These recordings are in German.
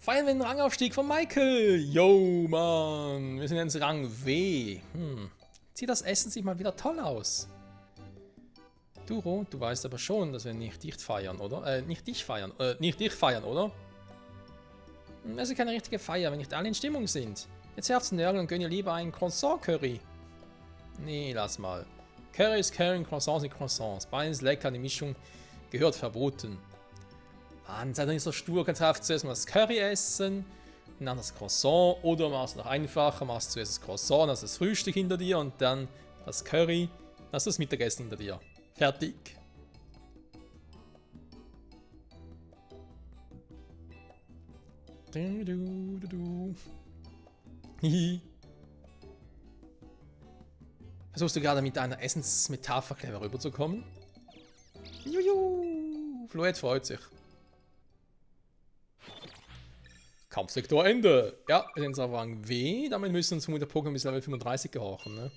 Feiern wir den Rangaufstieg von Michael. Yo, Mann. Wir sind jetzt Rang W. Sieht das Essen sich mal wieder toll aus. Duro, du weißt aber schon, dass wir nicht dich feiern, oder? Nicht dich feiern, oder? Es ist keine richtige Feier, wenn nicht alle in Stimmung sind. Jetzt hör auf zu nörgeln und gönn dir lieber einen Croissant-Curry. Nee, lass mal. Curry ist Curry und Croissants sind Croissants. Beides lecker, die Mischung gehört verboten. Mann, sei doch nicht so stur, kannst du zuerst mal das Curry essen, dann das Croissant, oder machst du noch einfacher, machst zuerst das Croissant, hast das Frühstück hinter dir und dann das Curry, hast das Mittagessen hinter dir. Fertig. Hihi. Versuchst du gerade mit einer Essensmetapher clever rüberzukommen? Juhu! Fluid freut sich. Kampfsektor Ende. Ja, wir sind auf Rang W. Damit müssen wir uns vermutlich Pokémon bis Level 35 gehorchen, ne?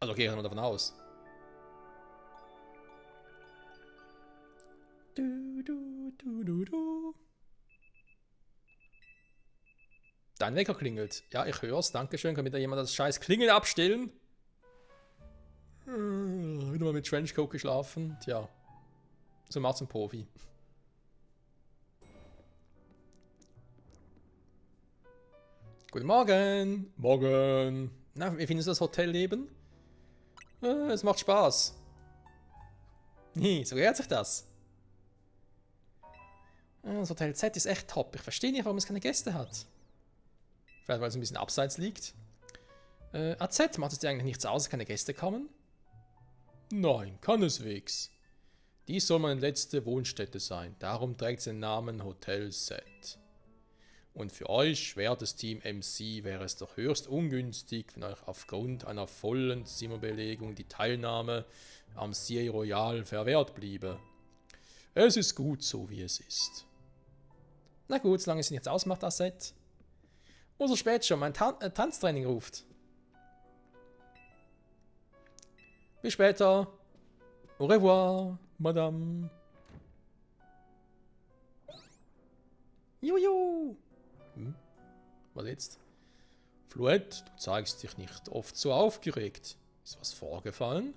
Also gehe ich mal davon aus. Dein Wecker klingelt. Ja, ich hör's. Dankeschön. Kann mir da jemand das scheiß Klingeln abstellen? Wieder mal mit Trenchcoat geschlafen. Tja. So macht's ein Profi. Guten Morgen. Morgen. Na, wie findest du das Hotelleben? Es macht Spaß. So gehört sich das. Das Hotel Z ist echt top. Ich verstehe nicht, warum es keine Gäste hat. Vielleicht, weil es ein bisschen abseits liegt. AZ, macht es dir eigentlich nichts aus, dass keine Gäste kommen? Nein, keineswegs. Dies soll meine letzte Wohnstätte sein. Darum trägt es den Namen Hotel Z. Und für euch, schweres Team MC, wäre es doch höchst ungünstig, wenn euch aufgrund einer vollen Zimmerbelegung die Teilnahme am Siege Royal verwehrt bliebe. Es ist gut so, wie es ist. Na gut, solange es ihn jetzt ausmacht, das Set. Oder spät schon, mein Tanztraining ruft. Bis später. Au revoir, Madame. Juhu. Was jetzt? Fluid, du zeigst dich nicht oft so aufgeregt. Ist was vorgefallen?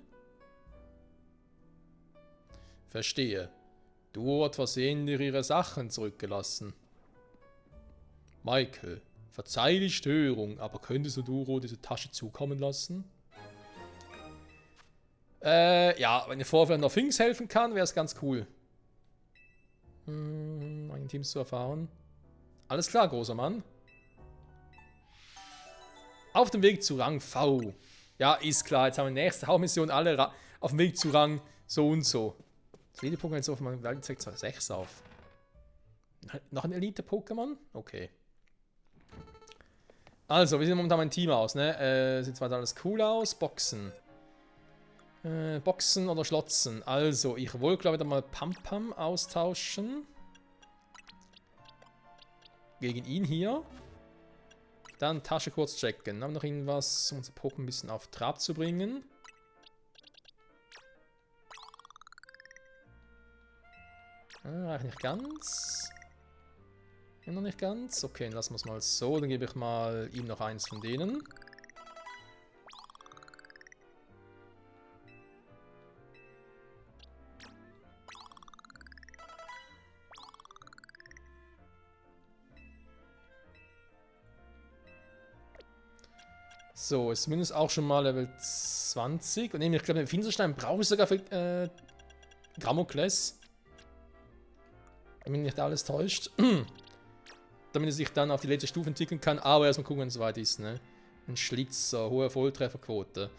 Verstehe. Du hat versehentlich ihre Sachen zurückgelassen. Michael, verzeih die Störung, aber könntest du Duro diese Tasche zukommen lassen? Ja, wenn ihr vorher noch Things helfen kann, wäre es ganz cool. Ein Team zu erfahren. Alles klar, großer Mann. Auf dem Weg zu Rang V. Ja, ist klar. Jetzt haben wir nächste Hauptmission alle auf dem Weg zu Rang so und so. Das Elite-Pokémon jetzt auf meinem Welt zeigt 6 auf. Noch ein Elite-Pokémon? Okay. Also, wie sieht momentan mein Team aus, ne? Sieht zwar alles cool aus. Boxen. Boxen oder Schlotzen. Also, ich wollte, glaube ich, mal Pam-Pam austauschen. Gegen ihn hier. Dann Tasche kurz checken. Haben wir noch irgendwas, um unser Pokémon ein bisschen auf Trab zu bringen? Reicht nicht ganz. Noch nicht ganz. Okay, dann lassen wir es mal so. Dann gebe ich mal ihm noch eins von denen. So, ist zumindest auch schon mal Level 20. Und ich glaube, den Finsterstein brauche ich sogar für Grammokles. Wenn mich nicht alles täuscht. Damit er sich dann auf die letzte Stufe entwickeln kann. Aber erstmal gucken, wenn es soweit ist, ne? Ein Schlitzer, hohe Volltrefferquote.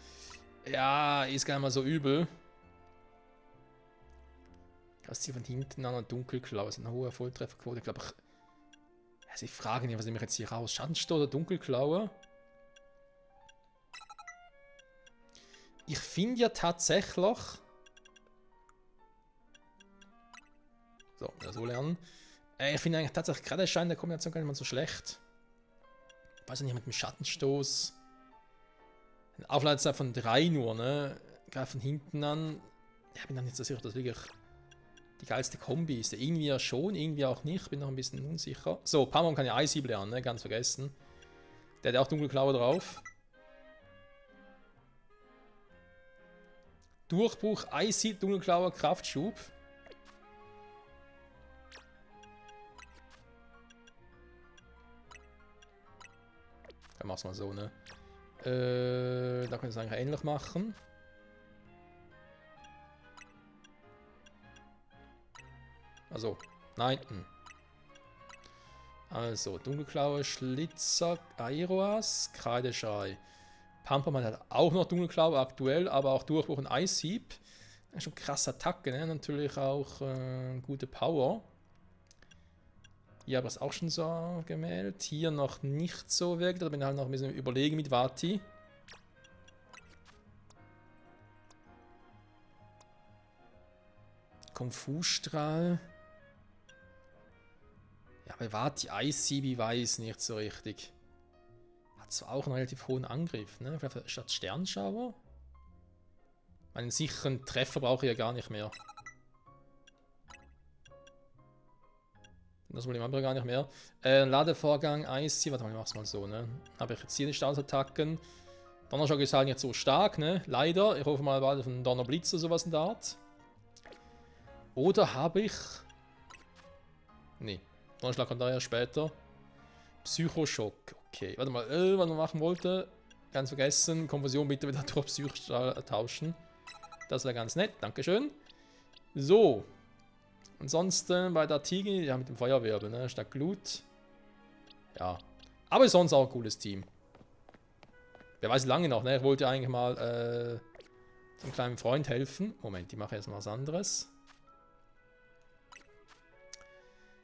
Ja, ist gar nicht mal so übel. Hast hier von hinten an einer Dunkelklaue. Ist eine hohe Volltrefferquote. Ich glaube, also ich frage nicht, was nehme ich jetzt hier raus? Schattenstoß oder Dunkelklaue? Ich finde ja tatsächlich. So, so lernen. Ich finde eigentlich tatsächlich gerade der Schein der Kombination gar nicht mal so schlecht. Weiß nicht, mit dem Schattenstoß. Aufladezeit von 3 nur, ne? Greift von hinten an. Ja, bin dann nicht so sicher, dass wirklich die geilste Kombi ist. Irgendwie ja schon, irgendwie auch nicht. Bin noch ein bisschen unsicher. So, Paimon kann ja Eishieb lernen, ne? Ganz vergessen. Der hat ja auch Dunkelklaue drauf. Durchbruch, Eishieb, Dunkelklaue, Kraftschub. Dann mach's mal so, ne? Da können wir es eigentlich ähnlich machen. Also, nein. Also, Dunkelklaue, Schlitzer, Aeroas, Kreideschrei. Pampermann hat auch noch Dunkelklaue aktuell, aber auch Durchbruch und Eishieb. Schon krasse Attacke, ne? Natürlich auch gute Power. Hier habe ich es auch schon so gemeldet. Hier noch nicht so wirklich. Da bin ich halt noch ein bisschen überlegen mit Vati. Kung-Fu-Strahl. Ja, bei Vati Eishieb weiß nicht so richtig. Hat zwar auch einen relativ hohen Angriff, ne? Vielleicht statt Sternschauer. Einen sicheren Treffer brauche ich ja gar nicht mehr. Das Problem haben wir gar nicht mehr. Ladevorgang, Eishieb. Warte mal, ich mach's mal so, ne? Habe ich jetzt hier die Stahlsattacken. Donnerschock ist halt nicht so stark, ne? Leider. Ich hoffe mal bald auf einen Donnerblitz oder sowas in der Art. Oder habe ich... Nee. Donnerschlag kommt da ja später. Psychoschock. Okay. Warte mal, was man machen wollte. Ganz vergessen. Konversion bitte wieder durch Psychostrahl tauschen. Das wäre ganz nett. Dankeschön. So. Ansonsten bei der Tigi, ja mit dem Feuerwirbel, ne? Statt Glut. Ja. Aber sonst auch ein cooles Team. Wer weiß lange noch, ne? Ich wollte eigentlich mal einem kleinen Freund helfen. Moment, ich mache jetzt mal was anderes.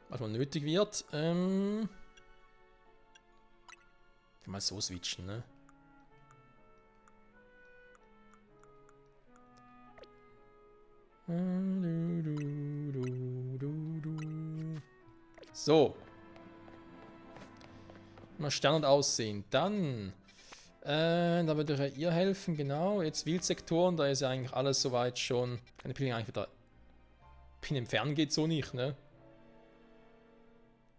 Was mal nötig wird. Mal so switchen, ne? So. Mal Standard aussehen. Dann. Da würde ich ihr helfen, genau. Jetzt Wildsektoren, da ist ja eigentlich alles soweit schon. Keine Pilling eigentlich wieder. Pin entfernen geht so nicht, ne?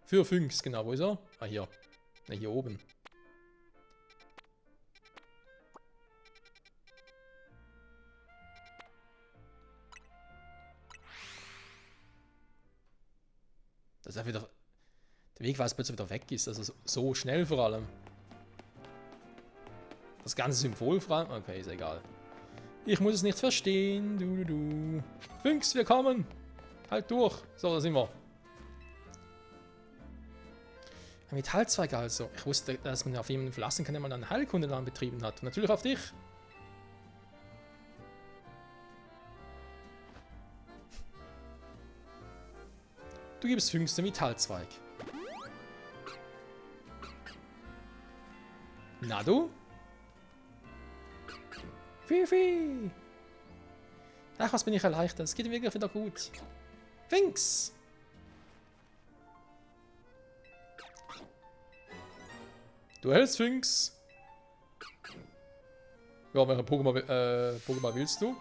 Für Fünx, genau. Wo ist er? Ah, hier. Ne, hier oben. Dass er wieder. Der Weg, weil es plötzlich wieder weg ist. Also so schnell vor allem. Das ganze Symbol vor allem. Okay, ist egal. Ich muss es nicht verstehen. Du. Fünx, wir kommen. Halt durch. So, da sind wir. Ein Metallzweig also. Ich wusste, dass man auf jemanden verlassen kann, der mal einen Heilkundenladen betrieben hat. Und natürlich auf dich. Du gibst Fünx den Metallzweig. Na du? Fifi! Ach, was bin ich erleichtert. Es geht ihm wirklich wieder gut. Fünx! Du hältst Fünx. Ja, welchen Pokémon willst du?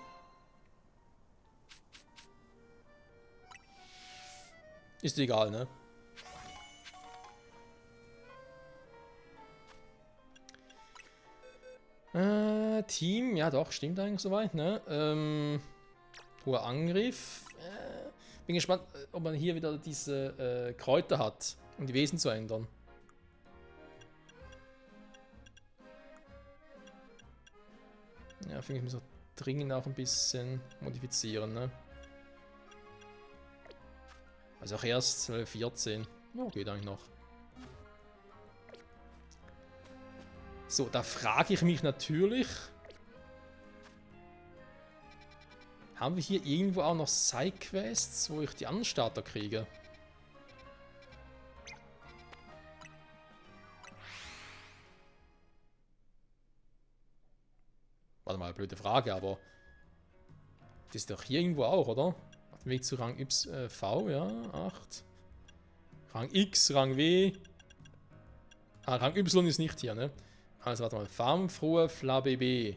Ist dir egal, ne? Team, ja doch, stimmt eigentlich soweit, ne? Hoher Angriff. Bin gespannt, ob man hier wieder diese Kräuter hat, um die Wesen zu ändern. Ja, finde ich, muss auch dringend auch ein bisschen modifizieren, ne? Also auch erst 14. Oh, geht eigentlich noch. So, da frage ich mich natürlich. Haben wir hier irgendwo auch noch Side-Quests, wo ich die anderen Starter kriege? Warte mal, blöde Frage, aber das ist doch hier irgendwo auch, oder? Weg zu Rang V, ja, 8. Rang X, Rang W. Ah, Rang Y ist nicht hier, ne? Also warte mal, Farmfrohe Flabébé.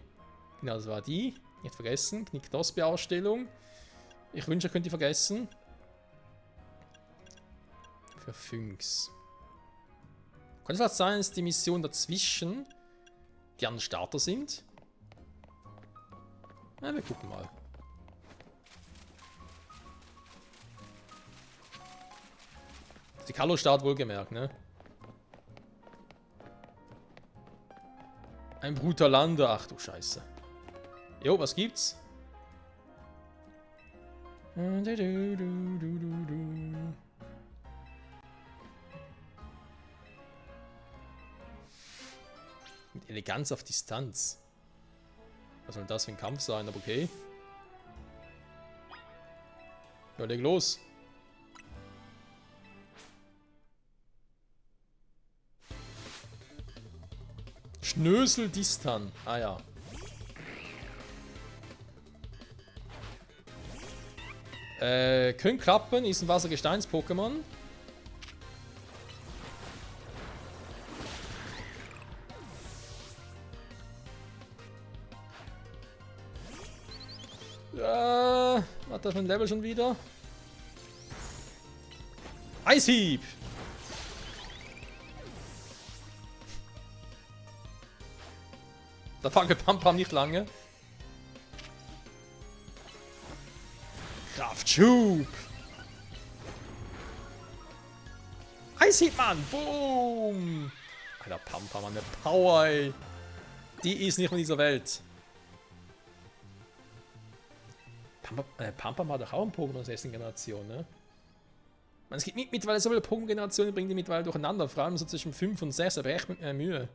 Genau, das war die. Nicht vergessen. Knick-Dosby-Ausstellung. Ich wünsche, ihr könnt die vergessen. Für Fünks. Kann es vielleicht sein, dass die Mission dazwischen die anderen Starter sind? Na, wir gucken mal. Die Kalo-Start wohlgemerkt, ne? Ein Brutalander. Ach du Scheiße. Jo, was gibt's? Mit Eleganz auf Distanz. Was soll das für ein Kampf sein? Aber okay. Ja, leg los. Schnöseldistan. Ah ja. Können klappen, ist ein Wassergesteins-Pokémon. Hat das für ein Level schon wieder? Eishieb! Da fange Pam nicht lange. Kraftschub! Eishieb, Mann! Boom! Alter, Pam, eine Power, ey. Die ist nicht von dieser Welt. Pam hat doch auch ein Pokémon aus der ersten Generation, ne? Es gibt mittlerweile so viele Pokémon-Generationen, bringen die mittlerweile durcheinander. Vor allem so zwischen 5 und 6, aber echt mit Mühe.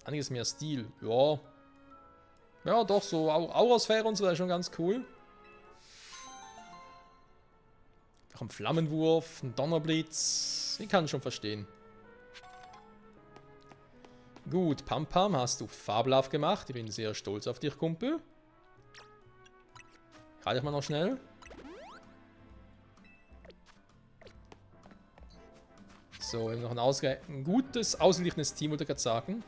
Einiges mehr Stil. Ja. Ja, doch, so Aurasphäre und so, das ist schon ganz cool. Auch ein Flammenwurf, ein Donnerblitz. Ich kann schon verstehen. Gut, Pam, hast du fabelhaft gemacht. Ich bin sehr stolz auf dich, Kumpel. Halte ich mal noch schnell. So, wir haben noch ein gutes, ausgleichendes Team, wollte ich gerade sagen.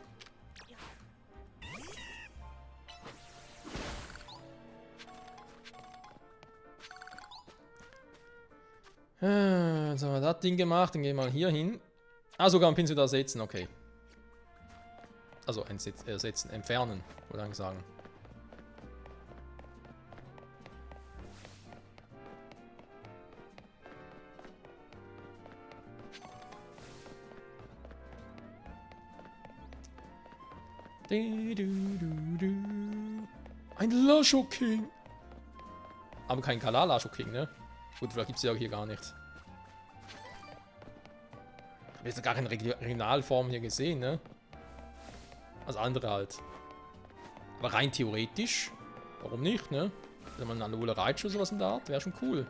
Jetzt haben wir das Ding gemacht, dann gehen wir mal hier hin. Ah, sogar ein Pinsel da ersetzen, okay. Also ersetzen, entfernen, würde ich sagen. Ein Lasho King. Aber kein Kala Lasho King, ne? Gut, vielleicht gibt es ja auch hier gar nicht. Ich habe jetzt gar keine Regionalform hier gesehen, ne? Also andere halt. Aber rein theoretisch, warum nicht, ne? Wenn man eine Alola Raichu oder sowas in der Art, wäre schon cool.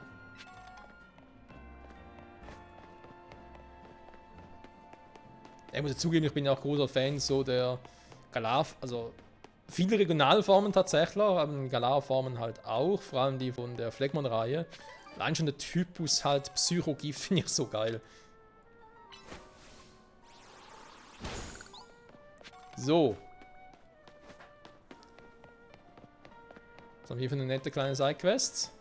Ich muss ja zugeben, ich bin ja auch großer Fan so der Galar, also viele Regionalformen tatsächlich, aber Galar-Formen halt auch, vor allem die von der Fleckmon-Reihe. Allein schon der Typus halt Psychogift finde ich so geil. So. Was haben wir hier für eine nette kleine Sidequest?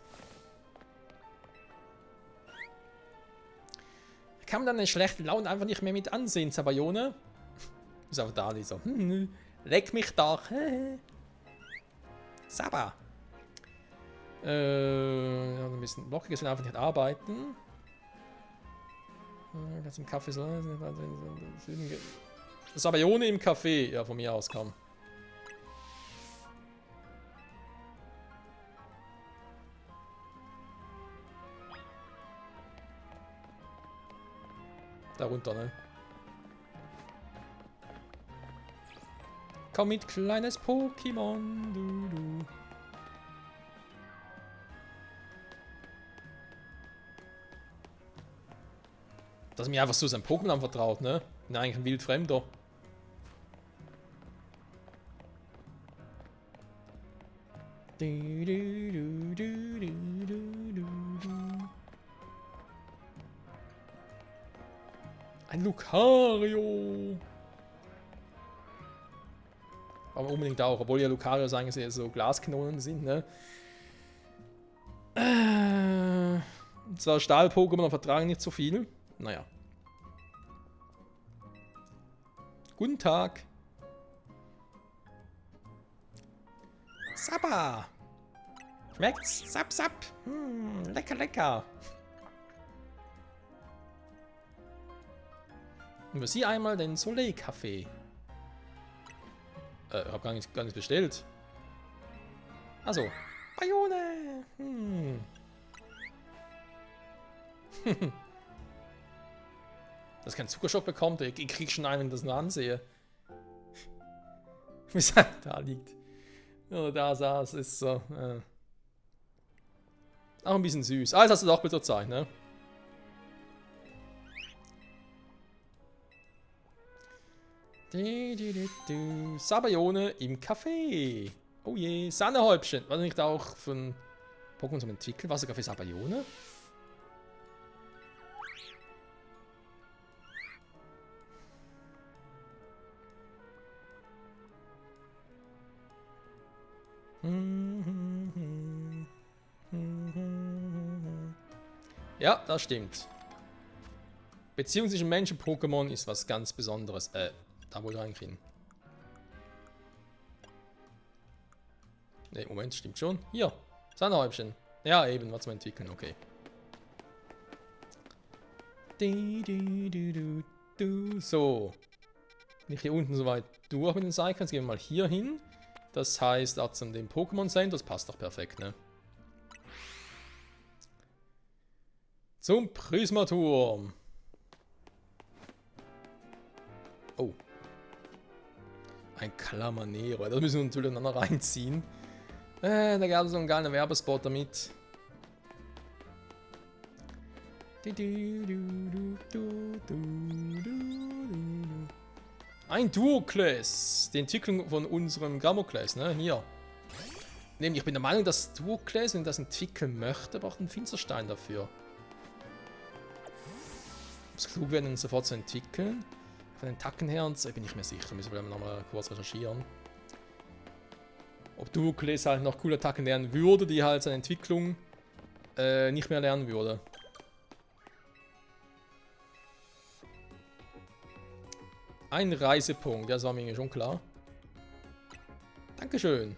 Kann man dann eine schlechte Laune einfach nicht mehr mit ansehen, Zabayone? Ist einfach da, die so. Leck mich doch. Saba. Ja, ein bisschen lockig, ist einfach nicht arbeiten. Ganz im Kaffee so. Sabayone im Café. Ja, von mir aus kam. Da runter, ne? Komm mit, kleines Pokémon, du. Dass mir einfach so sein Pokémon anvertraut, ne? Bin eigentlich ein Wildfremder. Ein Lucario. Aber unbedingt auch, obwohl ja Lucarios eigentlich eher so Glaskanonen sind, ne? Zwar Stahl-Pokémon vertragen nicht so viel. Naja. Guten Tag. Sappa. Schmeckt's? Sap, sap. Lecker, lecker. Und für Sie einmal den Soleil-Kaffee. Hab gar nichts bestellt. Also. Bayone. Dass kein Zuckerschock bekommt, ich krieg schon einen, wenn ich das nur ansehe. Wie es da liegt. Ja, da saß, ist so. Auch ein bisschen süß. Ah, jetzt hast du doch bitte Zeit, ne? Sabayone im Café. Oh je, Sahnehäubchen. War das nicht auch von Pokémon zum Entwickeln? Was sogar für Sabayone? Ja, das stimmt. Beziehung zwischen Mensch und Pokémon ist was ganz Besonderes. Da wollte ich eigentlich hin. Ne, Moment, stimmt schon. Hier, Sahnehäubchen. Ja, eben, was zum Entwickeln, okay. So. Bin ich hier unten soweit durch mit den Cycles. Gehen wir mal hier hin. Das heißt, auch zu dem Pokémon Center, das passt doch perfekt, ne? Zum Prismaturm. Oh. Ein Clamanero. Das müssen wir natürlich noch reinziehen. Da gab es so einen geilen Werbespot damit. Ein Duoclass. Die Entwicklung von unserem Grammoclass, ne? Hier. Nämlich, ich bin der Meinung, dass Duoclass, wenn das entwickeln möchte, braucht einen Finsterstein dafür. Ob es klug wäre, ihn sofort zu entwickeln. Von den Tacken her und so, bin ich mir sicher. Müssen wir nochmal kurz recherchieren. Ob Duoclass halt noch coole Attacken lernen würde, die halt seine Entwicklung nicht mehr lernen würde. Ein Reisepunkt, ja, das war mir schon klar. Dankeschön.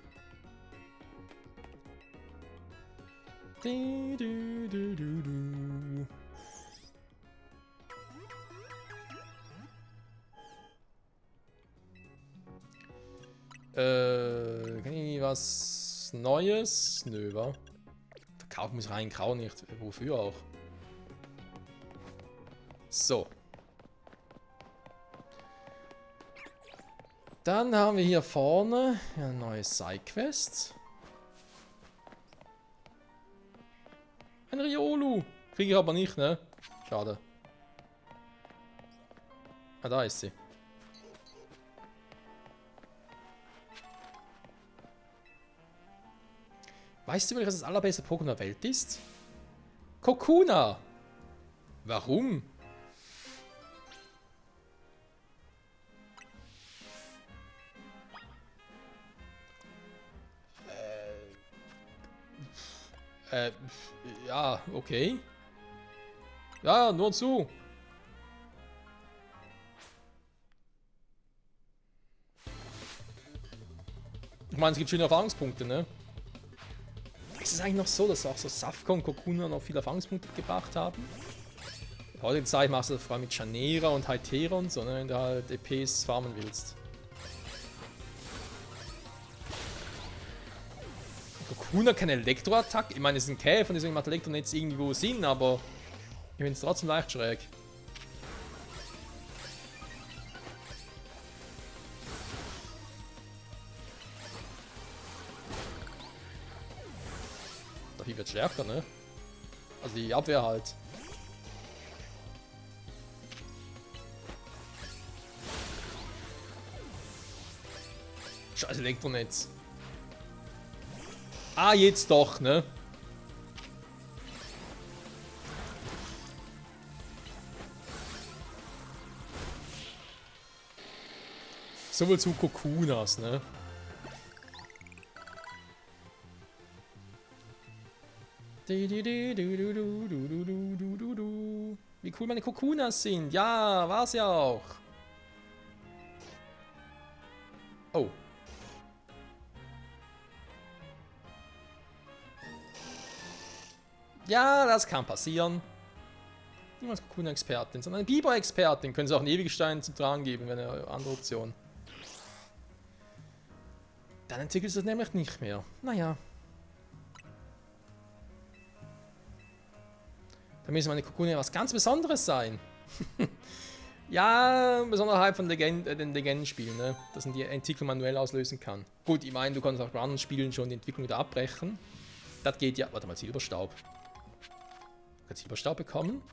Kann ich was Neues? Nö, wa? Verkaufen muss rein, grau nicht. Wofür auch? So. Dann haben wir hier vorne eine neue Side-Quest. Ein Riolu. Kriege ich aber nicht, ne? Schade. Ah, da ist sie. Weißt du, welches das allerbeste Pokémon der Welt ist? Kokuna! Warum? Ja, okay. Ja, nur zu. Ich meine, es gibt schöne Erfahrungspunkte, ne? Ist es eigentlich noch so, dass auch so Safka und Kokuna noch viele Erfahrungspunkte gebracht haben? In der heutigen Zeit machst du das vor allem mit Chanera und Hytera und so, ne? Wenn du halt EPs farmen willst. Kokuna keine Elektroattacke? Ich meine, es ist ein Käfer, deswegen macht Elektronetz irgendwo Sinn, aber ich finde es trotzdem leicht schräg. Die wird stärker, ne? Also die Abwehr halt. Scheiß Elektronetz. Ah, jetzt doch, ne? Sowohl zu Kokunas, ne? Wie cool meine Kokunas sind. Ja, war's ja auch. Oh. Ja, das kann passieren. Niemals Kokuna-Expertin, sondern eine Biber-Expertin. Können sie auch einen Ewigstein zum Tragen geben, wenn eine andere Option. Dann entwickelt es nämlich nicht mehr. Naja. Da müssen meine Kokune was ganz Besonderes sein. Ja, Besonderheit von den Legendenspielen, ne? Dass man die Entwicklung manuell auslösen kann. Gut, ich meine, du kannst auch bei anderen Spielen schon die Entwicklung wieder abbrechen. Das geht ja. Warte mal, Silberstaub. Du kannst Silberstaub bekommen.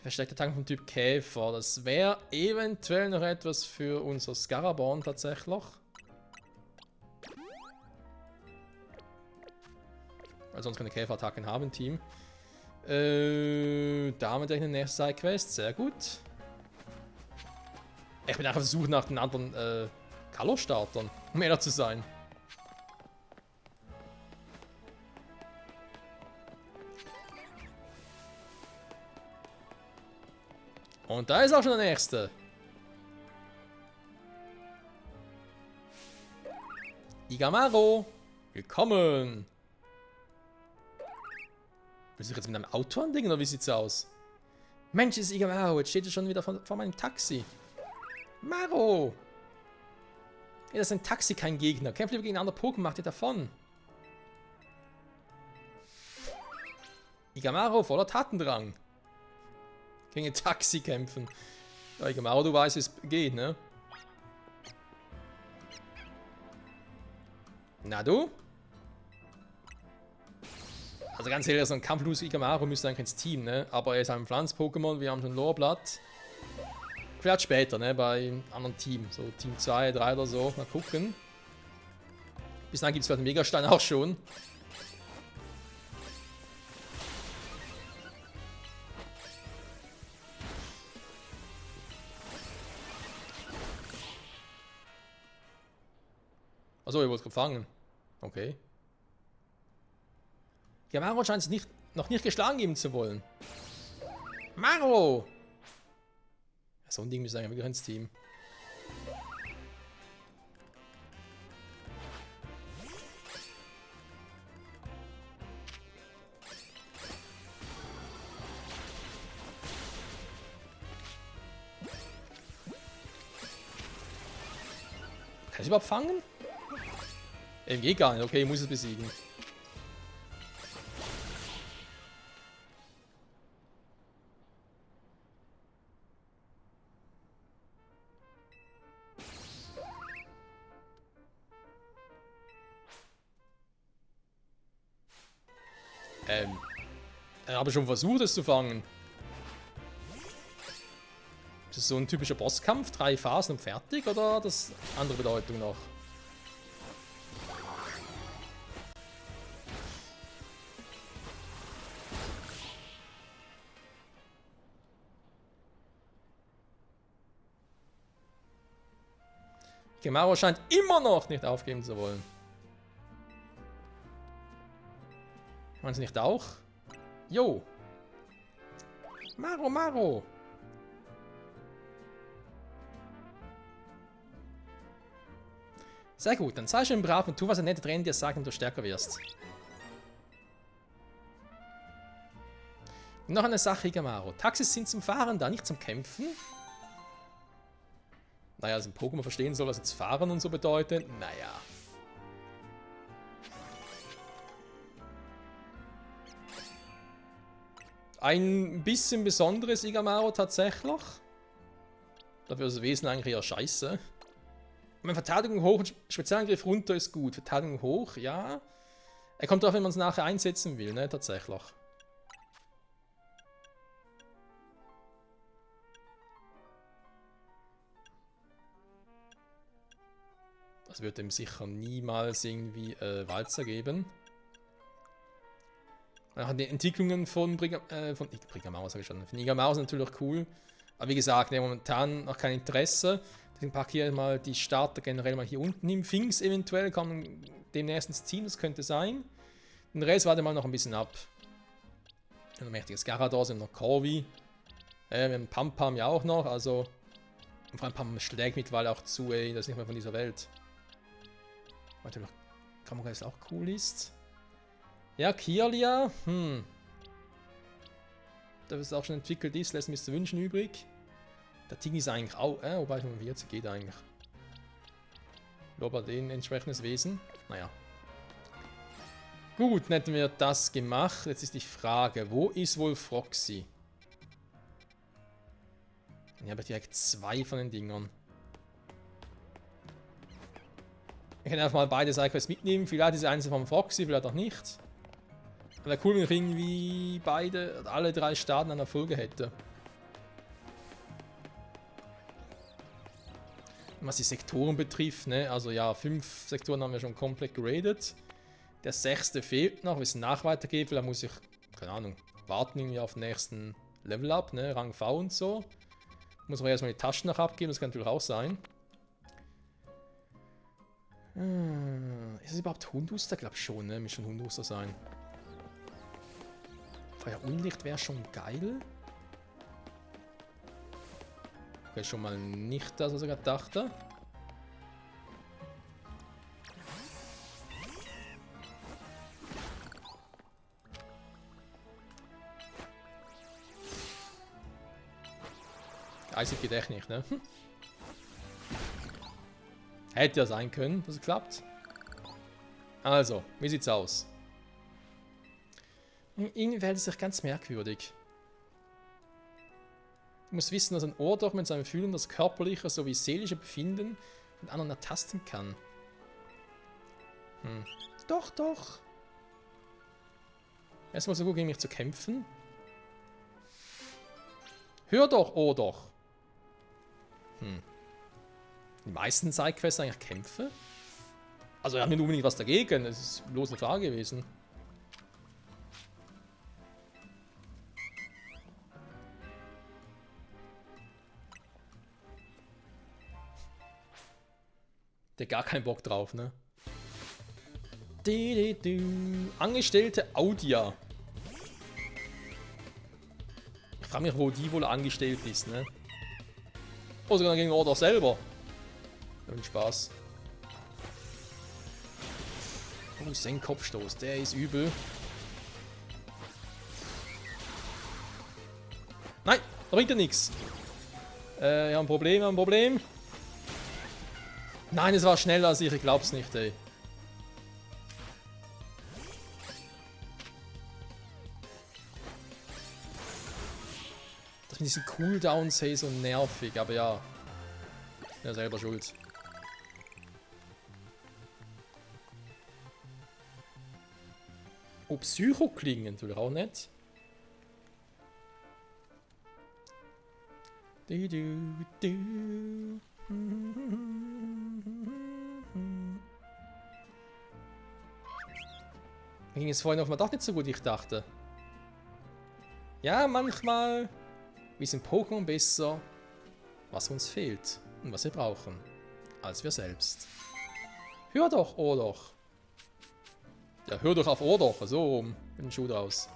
Versteckter Tank vom Typ Käfer. Das wäre eventuell noch etwas für unser Scaraborn tatsächlich. Weil sonst keine Käferattacken haben im Team. Damit eine nächste Sidequest. Sehr gut. Ich bin einfach auf der Suche nach den anderen Color-Startern, um ehrlich zu sein. Und da ist auch schon der nächste. Igamaro, willkommen. Willst du jetzt mit einem Auto anlegen oder wie sieht's aus? Mensch, ist Igamaro, jetzt steht er schon wieder vor meinem Taxi. Maro! Ja, das ist ein Taxi, kein Gegner. Kämpft lieber gegen andere Pokémon, macht ihr davon. Igamaro, voller Tatendrang. Gegen ein Taxi kämpfen. Ja, Igamaro, du weißt, wie es geht, ne? Na du? Also ganz ehrlich, so ein kampfloser Igamaro müsste eigentlich ins Team, ne? Aber er ist ein Pflanz-Pokémon, wir haben schon Lorblatt. Vielleicht später, ne? Bei einem anderen Team. So Team 2, 3 oder so. Mal gucken. Bis dann gibt es vielleicht den Megastein auch schon. Achso, ihr wollt gefangen. Okay. Ja, Maro scheint es noch nicht geschlagen geben zu wollen. Maro! Ja, so ein Ding müsste eigentlich wirklich ins Team. Kann ich es überhaupt fangen? Geht gar nicht. Okay, ich muss es besiegen. Ich habe schon versucht, es zu fangen. Ist das so ein typischer Bosskampf? 3 Phasen und fertig? Oder hat das andere Bedeutung noch? Gemaro scheint immer noch nicht aufgeben zu wollen. Meinen Sie nicht auch? Jo. Maro. Sehr gut, dann sei schön brav und tu, was ein netter Trainer dir sagt, und du stärker wirst. Und noch eine Sache, Igamaro. Taxis sind zum Fahren da, nicht zum Kämpfen. Naja, also ein Pokémon verstehen soll, was jetzt Fahren und so bedeutet. Naja. Ein bisschen besonderes Igamaro tatsächlich. Dafür ist das Wesen eigentlich eher scheiße. Meine Verteidigung hoch und Spezialangriff runter ist gut. Verteidigung hoch, ja. Er kommt drauf, wenn man es nachher einsetzen will, ne, tatsächlich. Das wird ihm sicher niemals irgendwie Walzer geben. Die Entwicklungen von Brigamaus, sag ich schon. Von Igamaus sind natürlich auch cool. Aber wie gesagt, momentan noch kein Interesse. Deswegen packe ich hier mal die Starter generell mal hier unten hin. Finks eventuell kommen demnächst ins Team, das könnte sein. Den Rest warte mal noch ein bisschen ab. Ein mächtiges Garados, wir haben noch Corvi. Wir haben Pampam ja auch noch, also. Und vor allem Pampam schlägt mittlerweile auch zu, ey, das ist nicht mehr von dieser Welt. Warte noch, Kamuga auch cool ist. Ja, Kirlia, da es auch schon entwickelt ist, lässt mir zu wünschen übrig. Der Ting ist eigentlich auch, wobei 45 geht eigentlich. Lober den entsprechendes Wesen. Naja. Gut, dann hätten wir das gemacht. Jetzt ist die Frage, wo ist wohl Froxy? Ich habe direkt 2 von den Dingern. Ich kann einfach mal beide Sidequests mitnehmen. Vielleicht ist eins von Froxy, vielleicht auch nicht. Wäre cool, wenn ich irgendwie beide, alle 3 Starten an der Folge hätte. Was die Sektoren betrifft, ne? Also ja, 5 Sektoren haben wir schon komplett geradet. Der 6. fehlt noch, wenn es nach weitergeht, vielleicht muss ich, keine Ahnung, warten irgendwie auf den nächsten Level Up, ne? Rang V und so. Muss man erstmal die Taschen noch abgeben, das kann natürlich auch sein. Ist es überhaupt Hunduster? Ich glaube schon, ne? Muss schon Hunduster sein. Feuer Unlicht wäre schon geil. Okay, schon mal nicht das, was ich gerade dachte. Eisig geht echt nicht, ne? Hätte ja sein können, dass es klappt. Also, wie sieht's aus? Irgendwie verhält es sich ganz merkwürdig. Du musst wissen, dass ein Ohr doch mit seinem Fühlen das körperliche sowie seelische Befinden von anderen ertasten kann. Doch, doch. Erstmal so gut gegen mich zu kämpfen. Hör doch, Ohr doch. Die meisten Sidequests eigentlich Kämpfe? Also wir haben nicht unbedingt was dagegen, das ist bloß eine Frage gewesen. Der gar keinen Bock drauf, ne? Angestellte Audia. Ich frage mich, wo die wohl angestellt ist, ne? Oh, sogar gegen Order selber. Ja, Spaß. Oh, Senkkopfstoß, der ist übel. Nein, da bringt er nichts. Wir haben ein Problem, ein Problem. Nein, es war schneller als ich glaub's nicht, ey. Das sind diese Cooldowns, hey, so nervig, aber ja. Ja, selber schuld. Oh, Psycho klingen, natürlich auch nicht. Wie ging es vorhin offenbar doch nicht so gut, wie ich dachte. Ja, manchmal wissen Pokémon besser, was uns fehlt und was wir brauchen, als wir selbst. Hör doch, oh doch. Ja, hör doch auf oh doch, so rum, mit dem Schuh draus.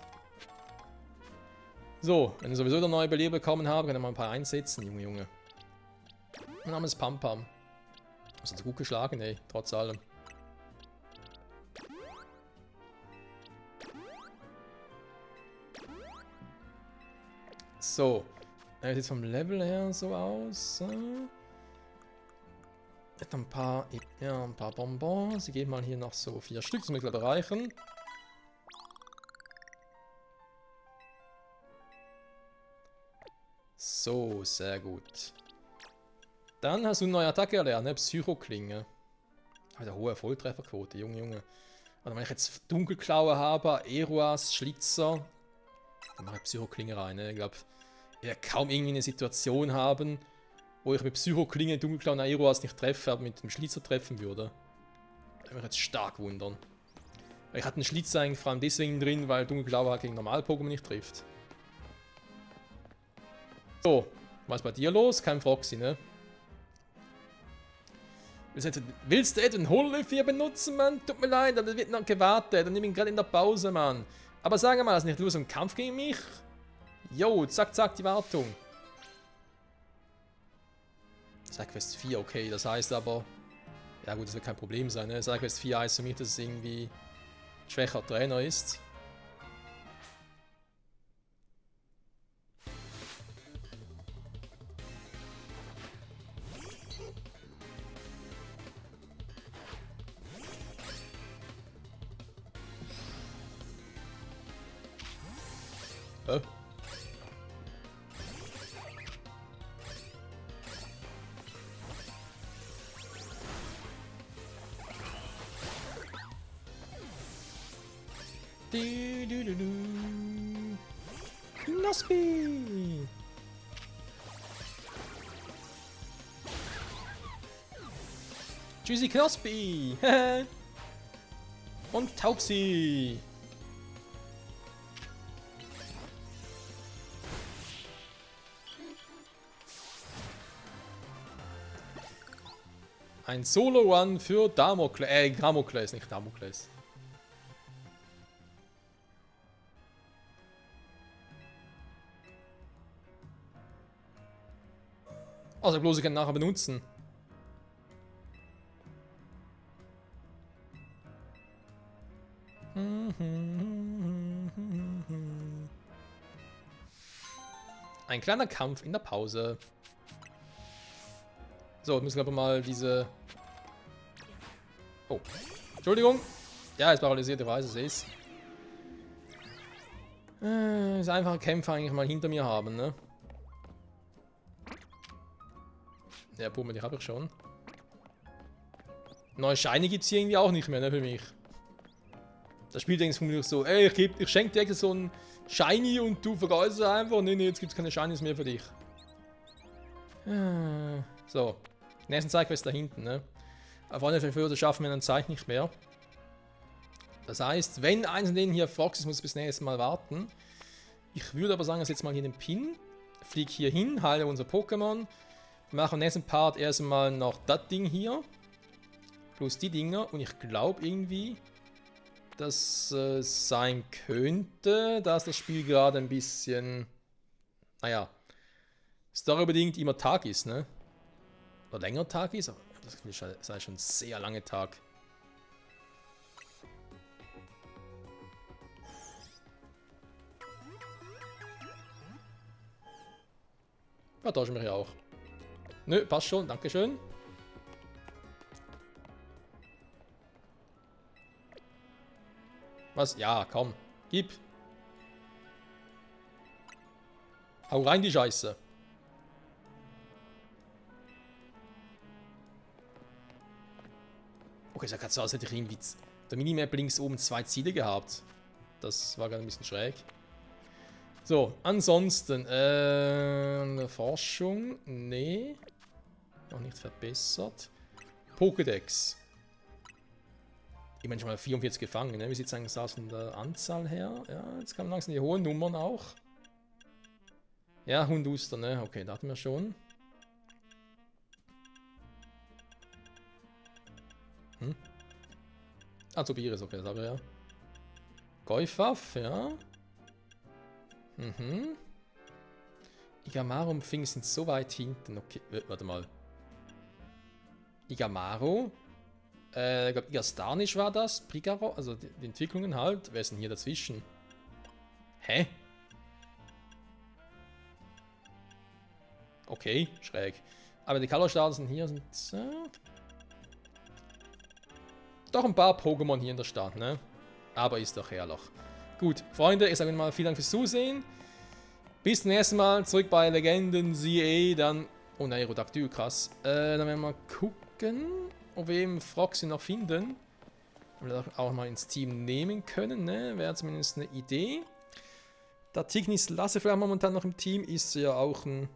So, wenn ich sowieso der neue Beleber bekommen habe, kann ich mal ein paar einsetzen, Junge. Mein Name ist Pampam. Das hat gut geschlagen, ey, trotz allem. So. Sieht jetzt vom Level her so aus. Jetzt ein paar, ja, ein paar Bonbons. Sie geben mal hier noch so 4 Stück, das muss ich glaube reichen. So, sehr gut. Dann hast du eine neue Attacke erlernt, ne? Psychoklinge. Eine hohe Volltrefferquote, Junge. Also wenn ich jetzt Dunkelklaue habe, Eruas, Schlitzer, dann mache ich Psychoklinge rein, ne? Ich glaube, ich werde kaum irgendwie eine Situation haben, wo ich mit Psychoklinge, Dunkelklaue und Eruas nicht treffe, aber mit dem Schlitzer treffen würde. Das würde mich jetzt stark wundern. Ich hatte einen Schlitz eigentlich vor allem deswegen drin, weil Dunkelglaube halt gegen normale Pokémon nicht trifft. So, was ist bei dir los? Kein Froxy, ne? Willst du etwa einen Hololith hier benutzen, Mann? Tut mir leid, da wird noch gewartet und ich bin gerade in der Pause, Mann. Aber sag mal, das ist nicht nur so ein Kampf gegen mich? Jo, zack, zack, die Wartung. Sidequest 4, okay, das heißt aber... Ja gut, das wird kein Problem sein, ne? Sidequest 4 heißt für mich, dass es irgendwie ein schwächer Trainer ist. Knospi! Tschüssi Knospi! Und Taubsi! Ein Solo-Run für Damokles, nicht Damokles. Also bloß ich kann nachher benutzen. Ein kleiner Kampf in der Pause. So, müssen wir aber mal diese... Oh, Entschuldigung. Ja, ist paralysiert, ich weiß, es ist. Ist einfache Kämpfe eigentlich mal hinter mir haben, ne? Ja, Pummel, die habe ich schon. Neue Shiny gibt es hier irgendwie auch nicht mehr, ne, für mich. Das Spiel denkt vermutlich so, ey, ich schenke dir so ein Shiny und du vergeudest es einfach. Nee, nee, jetzt gibt es keine Shinies mehr für dich. So. Nächsten Sidequest da hinten, ne? Auf alle Fälle, das schaffen wir in der Zeit nicht mehr. Das heißt, wenn eins von denen hier Frox ist, muss ich bis nächstes Mal warten. Ich würde aber sagen, dass jetzt mal hier den Pin. Flieg hier hin, heile unser Pokémon. Wir machen im nächsten Part erstmal noch das Ding hier. Plus die Dinger. Und ich glaube irgendwie, dass es sein könnte, dass das Spiel gerade ein bisschen, naja, storybedingt immer Tag ist, ne? Oder länger Tag ist, aber das sei schon sehr lange Tag. Vertauschen wir hier auch. Nö, passt schon, dankeschön. Was? Ja, komm. Gib. Hau rein, die Scheiße. Okay, so gerade so aus, hätte ich irgendwie der Minimap links oben 2 Ziele gehabt. Das war gerade ein bisschen schräg. So, ansonsten, Forschung, nee. Noch nicht verbessert. Pokédex. Ich meine schon mal 44 gefangen, ne? Wie sieht es eigentlich aus von der Anzahl her? Ja, jetzt kommen langsam die hohen Nummern auch. Ja, Hunduster, ne? Okay, da hatten wir schon. Also Bier ist okay, das haben wir ja. Goifaf, ja. Igamaru und Fing sind so weit hinten. Okay, warte mal. Igamaru. Ich glaube, Igastanisch war das. Prigaro, also die Entwicklungen halt. Wer ist denn hier dazwischen? Hä? Okay, schräg. Aber die Color-Starter hier sind... doch ein paar Pokémon hier in der Stadt, ne? Aber ist doch herrlich. Gut, Freunde, ich sage mal vielen Dank fürs Zusehen. Bis zum nächsten Mal, zurück bei Legenden, CA, dann... Oh nein, Aerodactyl, krass. Dann werden wir mal gucken, ob wir eben Froxy noch finden. Und auch mal ins Team nehmen können, ne? Wäre zumindest eine Idee. Da Tignis Lasseflair momentan noch im Team ist ja auch ein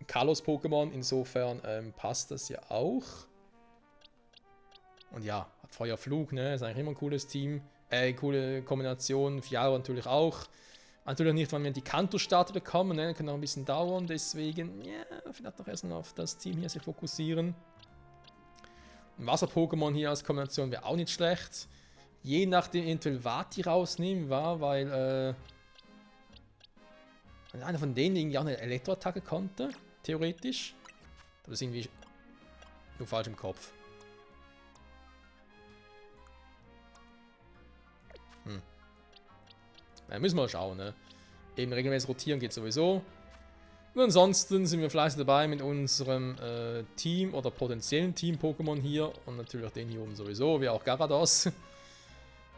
Kalos-Pokémon, insofern passt das ja auch. Und ja, Feuerflug, ne? Ist eigentlich immer ein cooles Team. Coole Kombination. Fiaro natürlich auch. Natürlich nicht, wenn wir die Kanto-Starter bekommen, ne? Kann auch ein bisschen dauern, deswegen, ja, vielleicht noch erst auf das Team hier sich fokussieren. Ein Wasser-Pokémon hier als Kombination wäre auch nicht schlecht. Je nachdem eventuell Vati rausnehmen, weil einer von denen irgendwie auch eine Elektroattacke konnte, theoretisch. Das ist irgendwie nur falsch im Kopf. Ja, müssen wir mal schauen, ne? Eben regelmäßig rotieren geht sowieso. Und ansonsten sind wir fleißig dabei mit unserem Team oder potenziellen Team-Pokémon hier. Und natürlich den hier oben sowieso, wie auch Garados.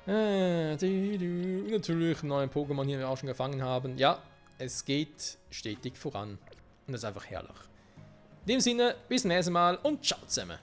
Und natürlich neue Pokémon hier, die wir auch schon gefangen haben. Ja, es geht stetig voran. Und das ist einfach herrlich. In dem Sinne, bis zum nächsten Mal und ciao zusammen.